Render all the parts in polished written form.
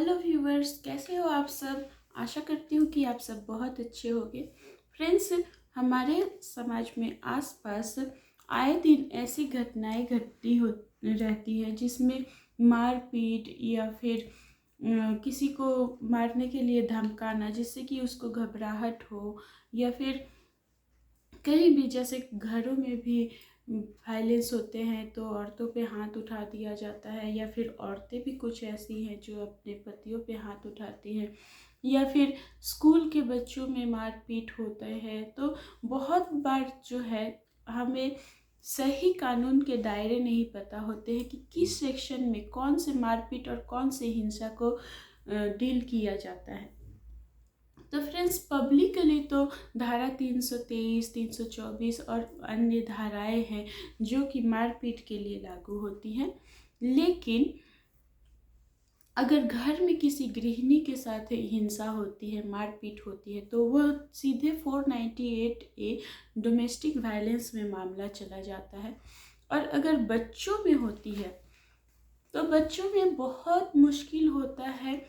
Hello viewers, कैसे हो आप सब। आशा करती हूँ कि आप सब बहुत अच्छे होंगे। फ्रेंड्स, हमारे समाज में आसपास आए दिन ऐसी घटनाएं घटती हो रहती है जिसमें मारपीट या फिर किसी को मारने के लिए धमकाना जिससे कि उसको घबराहट हो, या फिर कहीं भी जैसे घरों में भी वायलेंस होते हैं तो औरतों पे हाथ उठा दिया जाता है, या फिर औरतें भी कुछ ऐसी हैं जो अपने पतियों पे हाथ उठाती हैं, या फिर स्कूल के बच्चों में मारपीट होता है। तो बहुत बार जो है हमें सही कानून के दायरे नहीं पता होते हैं कि किस सेक्शन में कौन से मारपीट और कौन से हिंसा को डील किया जाता है। तो फ्रेंड्स, पब्लिकली तो धारा 323, 324 और अन्य धाराएं हैं जो कि मारपीट के लिए लागू होती हैं, लेकिन अगर घर में किसी गृहिणी के साथ हिंसा होती है, मारपीट होती है, तो वह सीधे 498A डोमेस्टिक वायलेंस में मामला चला जाता है। और अगर बच्चों में होती है तो बच्चों में बहुत मुश्किल होता है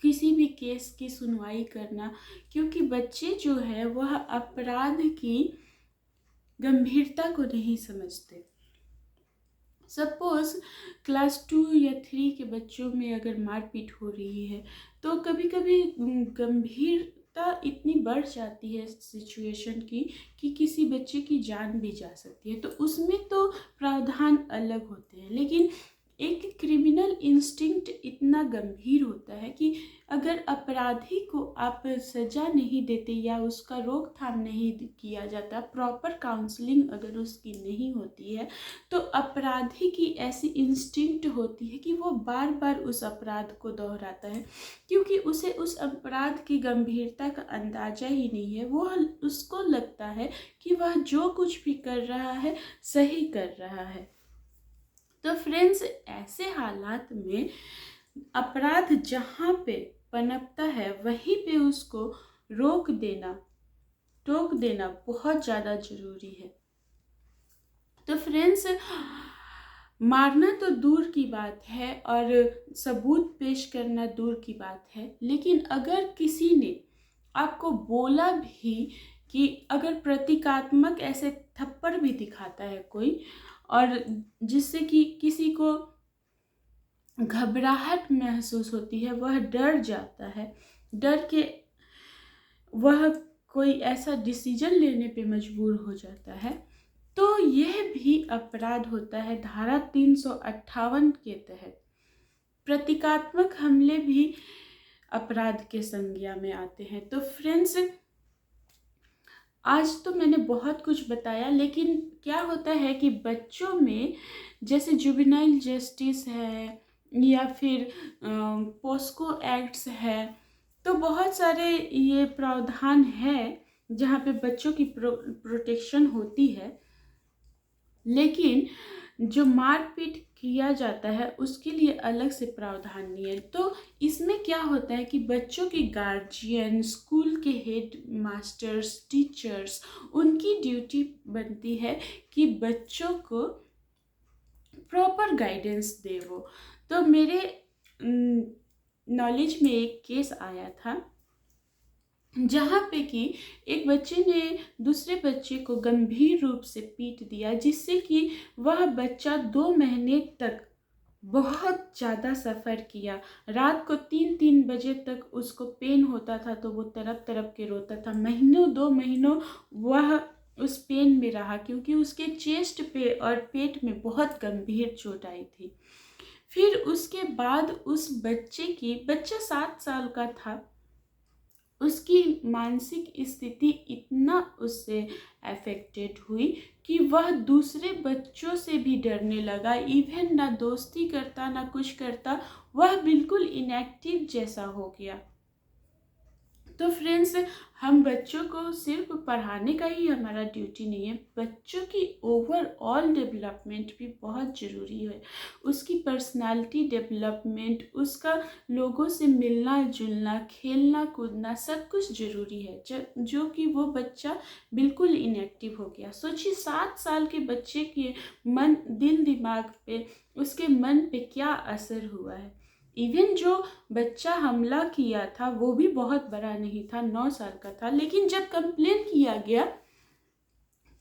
किसी भी केस की सुनवाई करना, क्योंकि बच्चे जो है वह अपराध की गंभीरता को नहीं समझते। सपोज क्लास 2 या 3 के बच्चों में अगर मारपीट हो रही है तो कभी कभी गंभीरता इतनी बढ़ जाती है सिचुएशन की कि किसी बच्चे की जान भी जा सकती है। तो उसमें तो प्रावधान अलग होते हैं, लेकिन एक क्रिमिनल इंस्टिंक्ट इतना गंभीर होता है कि अगर अपराधी को आप सजा नहीं देते या उसका रोकथाम नहीं किया जाता, प्रॉपर काउंसलिंग अगर उसकी नहीं होती है, तो अपराधी की ऐसी इंस्टिंक्ट होती है कि वो बार बार उस अपराध को दोहराता है, क्योंकि उसे उस अपराध की गंभीरता का अंदाजा ही नहीं है। वो उसको लगता है कि वह जो कुछ भी कर रहा है सही कर रहा है। तो फ्रेंड्स, ऐसे हालात में अपराध जहाँ पे पनपता है वहीं पे उसको रोक देना, टोक देना बहुत ज़्यादा जरूरी है। तो फ्रेंड्स, मारना तो दूर की बात है और सबूत पेश करना दूर की बात है, लेकिन अगर किसी ने आपको बोला भी कि अगर प्रतीकात्मक ऐसे थप्पड़ भी दिखाता है कोई, और जिससे कि किसी को घबराहट महसूस होती है, वह डर जाता है, डर के वह कोई ऐसा डिसीजन लेने पे मजबूर हो जाता है, तो यह भी अपराध होता है धारा 358 के तहत। प्रतीकात्मक हमले भी अपराध के संज्ञा में आते हैं। तो फ्रेंड्स, आज तो मैंने बहुत कुछ बताया, लेकिन क्या होता है कि बच्चों में जैसे जुवेनाइल जस्टिस है या फिर पोस्को एक्ट्स है, तो बहुत सारे ये प्रावधान है जहाँ पे बच्चों की प्रोटेक्शन होती है, लेकिन जो मारपीट किया जाता है उसके लिए अलग से प्रावधान नहीं है। तो इसमें क्या होता है कि बच्चों के गार्जियन, स्कूल के हेड मास्टर्स, टीचर्स, उनकी ड्यूटी बनती है कि बच्चों को प्रॉपर गाइडेंस दे वो। तो मेरे नॉलेज में एक केस आया था जहाँ पे कि एक बच्चे ने दूसरे बच्चे को गंभीर रूप से पीट दिया, जिससे कि वह बच्चा 2 महीने तक बहुत ज़्यादा सफ़र किया। रात को 3-3 बजे तक उसको पेन होता था तो वो तड़प तड़प के रोता था। महीनों 2 महीनों वह उस पेन में रहा, क्योंकि उसके चेस्ट पे और पेट में बहुत गंभीर चोट आई थी। फिर उसके बाद उस बच्चा 7 साल का था, उसकी मानसिक स्थिति इतना उससे अफेक्टेड हुई कि वह दूसरे बच्चों से भी डरने लगा। इवन ना दोस्ती करता ना कुछ करता, वह बिल्कुल इनएक्टिव जैसा हो गया। तो फ्रेंड्स, हम बच्चों को सिर्फ पढ़ाने का ही हमारा ड्यूटी नहीं है, बच्चों की ओवरऑल डेवलपमेंट भी बहुत ज़रूरी है। उसकी पर्सनालिटी डेवलपमेंट, उसका लोगों से मिलना जुलना, खेलना कूदना, सब कुछ ज़रूरी है, जो कि वो बच्चा बिल्कुल इनएक्टिव हो गया। सोचिए 7 साल के बच्चे के मन, दिल दिमाग पे, उसके मन पे क्या असर हुआ है। इवन जो बच्चा हमला किया था वो भी बहुत बड़ा नहीं था, 9 साल का था। लेकिन जब कंप्लेन किया गया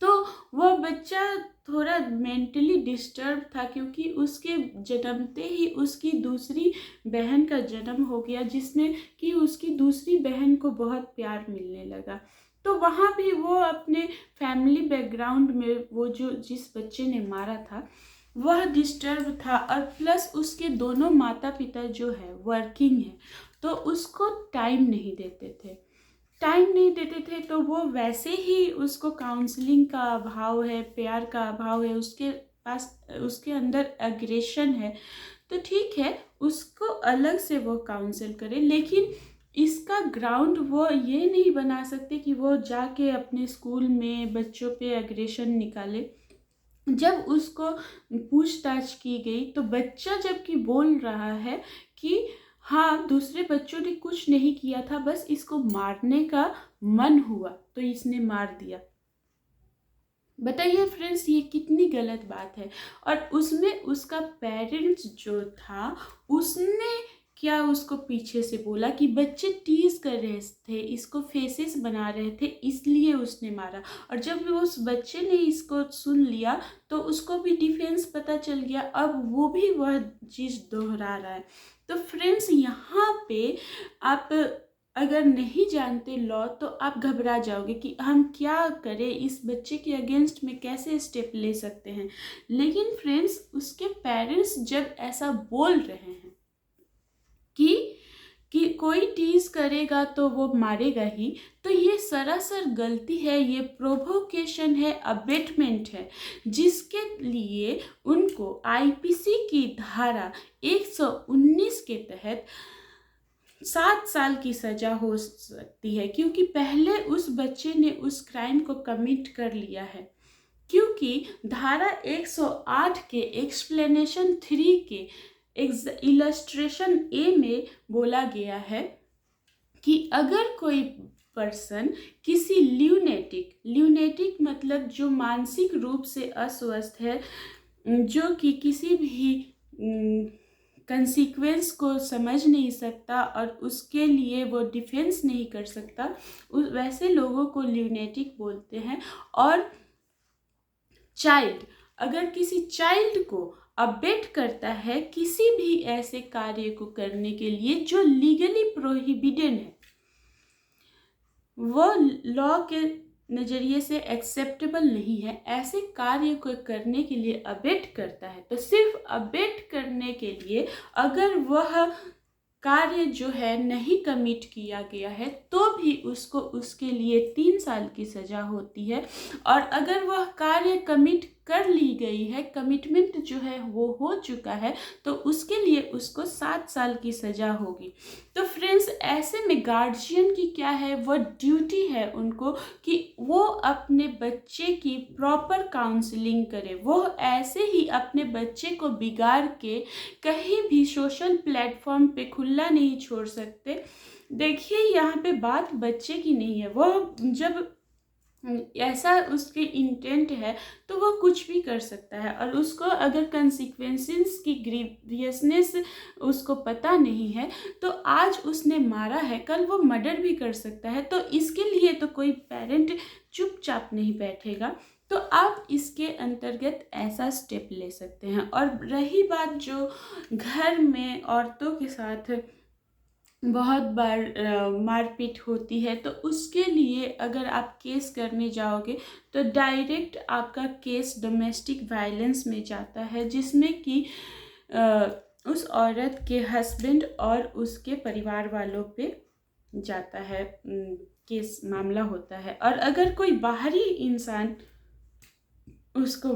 तो वह बच्चा थोड़ा मेंटली डिस्टर्ब था, क्योंकि उसके जन्मते ही उसकी दूसरी बहन का जन्म हो गया, जिसमें कि उसकी दूसरी बहन को बहुत प्यार मिलने लगा। तो वहाँ भी वो अपने फैमिली बैकग्राउंड में वो जो जिस बच्चे ने मारा था वह डिस्टर्ब था, और प्लस उसके दोनों माता पिता जो है वर्किंग है, तो उसको टाइम नहीं देते थे। तो वो वैसे ही उसको काउंसलिंग का अभाव है, प्यार का अभाव है, उसके पास उसके अंदर एग्रेशन है। तो ठीक है, उसको अलग से वो काउंसिल करे, लेकिन इसका ग्राउंड वो ये नहीं बना सकते कि वो जाके अपने स्कूल में बच्चों पे एग्रेशन निकाले। जब उसको पूछताछ की गई तो बच्चा जबकि बोल रहा है कि हाँ, दूसरे बच्चों ने कुछ नहीं किया था, बस इसको मारने का मन हुआ तो इसने मार दिया। बताइए फ्रेंड्स, ये कितनी गलत बात है। और उसमें उसका पेरेंट्स जो था उसने क्या उसको पीछे से बोला कि बच्चे टीज कर रहे थे, इसको फेसेस बना रहे थे, इसलिए उसने मारा। और जब उस बच्चे ने इसको सुन लिया तो उसको भी डिफेंस पता चल गया, अब वो भी वह चीज़ दोहरा रहा है। तो फ्रेंड्स, यहाँ पे आप अगर नहीं जानते लॉ तो आप घबरा जाओगे कि हम क्या करें, इस बच्चे के अगेंस्ट में कैसे स्टेप ले सकते हैं। लेकिन फ्रेंड्स, उसके पेरेंट्स जब ऐसा बोल रहे हैं कि कोई टीज करेगा तो वो मारेगा ही, तो ये सरासर गलती है, ये प्रोवोकेशन है, अबेटमेंट है, जिसके लिए उनको आईपीसी की धारा 119 के तहत 7 साल की सजा हो सकती है, क्योंकि पहले उस बच्चे ने उस क्राइम को कमिट कर लिया है। क्योंकि धारा 108 के एक्सप्लेनेशन 3 के इलस्ट्रेशन ए में बोला गया है कि अगर कोई पर्सन किसी ल्यूनेटिक मतलब जो मानसिक रूप से अस्वस्थ है, जो कि किसी भी कंसीक्वेंस को समझ नहीं सकता और उसके लिए वो डिफेंस नहीं कर सकता, वैसे लोगों को ल्यूनेटिक बोलते हैं। और चाइल्ड, अगर किसी चाइल्ड को अबेट करता है किसी भी ऐसे कार्य को करने के लिए जो लीगली प्रोहिबिटेड है, वो लॉ के नज़रिए से एक्सेप्टेबल नहीं है, ऐसे कार्य को करने के लिए अबेट करता है, तो सिर्फ अबेट करने के लिए अगर वह कार्य जो है नहीं कमिट किया गया है तो भी उसको उसके लिए 3 साल की सजा होती है। और अगर वह कार्य कमिट कर ली गई है, कमिटमेंट जो है वो हो चुका है, तो उसके लिए उसको 7 साल की सजा होगी। तो फ्रेंड्स, ऐसे में गार्जियन की क्या है, वो ड्यूटी है उनको कि वो अपने बच्चे की प्रॉपर काउंसलिंग करे। वो ऐसे ही अपने बच्चे को बिगाड़ के कहीं भी सोशल प्लेटफॉर्म पे खुला नहीं छोड़ सकते। देखिए, यहाँ पे बात बच्चे की नहीं है, वो जब ऐसा उसके इंटेंट है तो वो कुछ भी कर सकता है, और उसको अगर कंसिक्वेंसेस की ग्रीवियसनेस उसको पता नहीं है तो आज उसने मारा है, कल वो मर्डर भी कर सकता है। तो इसके लिए तो कोई पेरेंट चुपचाप नहीं बैठेगा। तो आप इसके अंतर्गत ऐसा स्टेप ले सकते हैं। और रही बात जो घर में औरतों के साथ बहुत बार मारपीट होती है, तो उसके लिए अगर आप केस करने जाओगे तो डायरेक्ट आपका केस डोमेस्टिक वायलेंस में जाता है, जिसमें कि उस औरत के हस्बैंड और उसके परिवार वालों पे जाता है, केस मामला होता है। और अगर कोई बाहरी इंसान उसको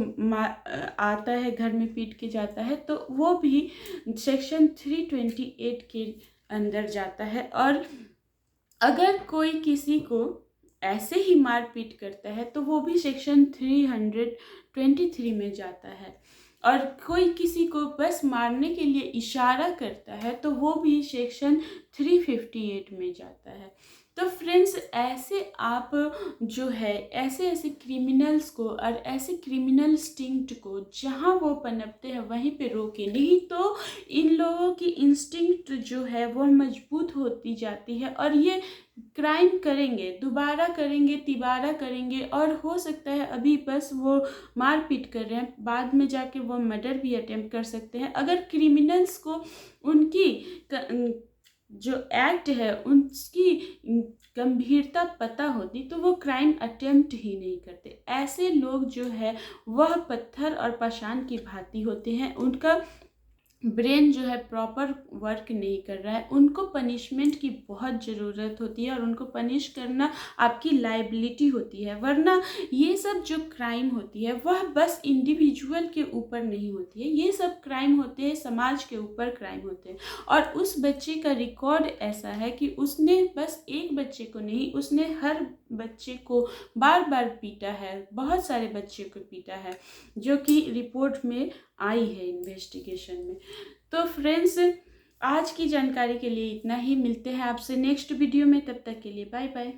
आता है, घर में पीट के जाता है, तो वो भी सेक्शन 328 के अंदर जाता है। और अगर कोई किसी को ऐसे ही मारपीट करता है तो वो भी सेक्शन 323 में जाता है। और कोई किसी को बस मारने के लिए इशारा करता है तो वो भी सेक्शन 358 में जाता है। तो फ्रेंड्स ऐसे आप जो है ऐसे ऐसे क्रिमिनल्स को और ऐसे क्रिमिनल इंस्टिंक्ट को जहाँ वो पनपते हैं वहीं पे रोके, नहीं तो इन लोगों की इंस्टिंक्ट जो है वो मजबूत होती जाती है और ये क्राइम करेंगे, दोबारा करेंगे, तिबारा करेंगे, और हो सकता है अभी बस वो मारपीट कर रहे हैं, बाद में जाके वो मर्डर भी अटेम्प्ट कर सकते हैं। अगर क्रिमिनल्स को उनकी जो एक्ट है उसकी गंभीरता पता होती तो वो क्राइम अटेम्प्ट ही नहीं करते। ऐसे लोग जो है वह पत्थर और पाषाण की भांति होते हैं, उनका ब्रेन जो है प्रॉपर वर्क नहीं कर रहा है, उनको पनिशमेंट की बहुत ज़रूरत होती है और उनको पनिश करना आपकी लाइबिलिटी होती है। वरना ये सब जो क्राइम होती है वह बस इंडिविजुअल के ऊपर नहीं होती है, ये सब क्राइम होते हैं समाज के ऊपर क्राइम होते हैं। और उस बच्चे का रिकॉर्ड ऐसा है कि उसने बस एक बच्चे को नहीं, उसने हर बच्चे को बार बार पीटा है, बहुत सारे बच्चे को पीटा है, जो कि रिपोर्ट में आई है इन्वेस्टिगेशन में। तो फ्रेंड्स आज की जानकारी के लिए इतना ही, मिलते हैं आपसे नेक्स्ट वीडियो में, तब तक के लिए बाय बाय।